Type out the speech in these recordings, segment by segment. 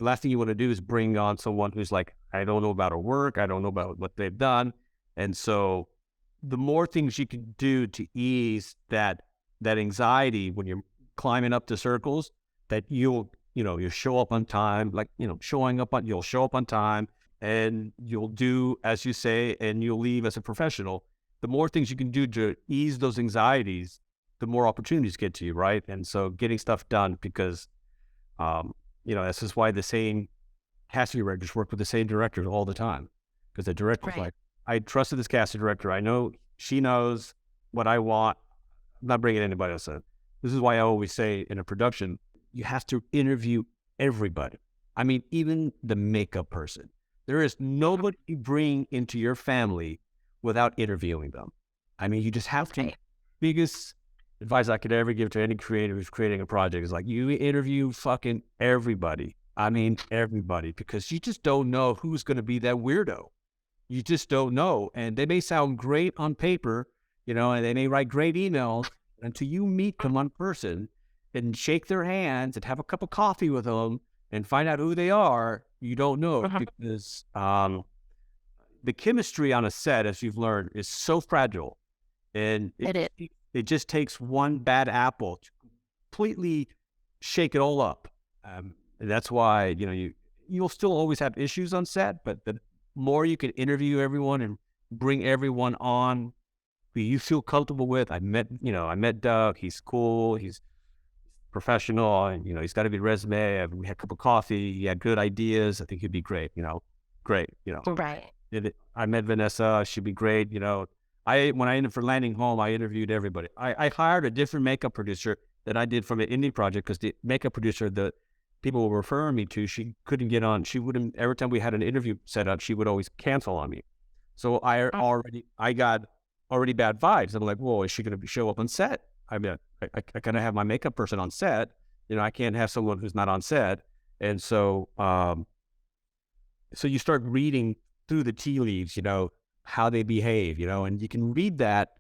the last thing you want to do is bring on someone who's like, I don't know about her work. I don't know about what they've done. And so the more things you can do to ease that anxiety when you're climbing up the circles, that you'll show up on time, like, you'll show up on time and you'll do as you say, and you'll leave as a professional. The more things you can do to ease those anxieties, the more opportunities get to you, right? And so getting stuff done, because, this is why the same casting directors work with the same directors all the time. Because the director's Right. like, I trusted this casting director. I know she knows what I want. I'm not bringing anybody else in. This is why I always say in a production, you have to interview everybody. I mean, even the makeup person. There is nobody you bring into your family without interviewing them. I mean, you just have to. Right. Biggest advice I could ever give to any creator who's creating a project is like, you interview fucking everybody. I mean, everybody, because you just don't know who's going to be that weirdo. You just don't know. And they may sound great on paper, and they may write great emails until you meet them on person and shake their hands and have a cup of coffee with them and find out who they are. You don't know, Mhm. because the chemistry on a set, as you've learned, is so fragile. And It is. it just takes one bad apple to completely shake it all up. And that's why, you'll still always have issues on set, but the more you can interview everyone and bring everyone on who you feel comfortable with. I met Doug. He's cool. He's professional, and he's got a good resume. We had a cup of coffee. He had good ideas. I think he'd be great. Great. Right. I met Vanessa. She'd be great. When I ended for Landing Home, I interviewed everybody. I hired a different makeup producer that I did from an indie project, because the makeup producer that people were referring me to, she couldn't get on. She wouldn't. Every time we had an interview set up, she would always cancel on me. So Mm. I got already bad vibes. I'm like, whoa, is she going to show up on set? I mean, I kind of have my makeup person on set. I can't have someone who's not on set. And so you start reading through the tea leaves, how they behave, and you can read that,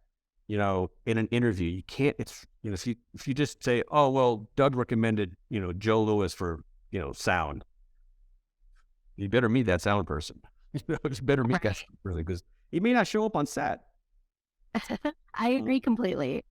in an interview. You can't, if you just say, oh, well, Doug recommended, Joe Lewis for, sound, you better meet that sound person. You better meet that Right. sound person, because he may not show up on set. I agree completely.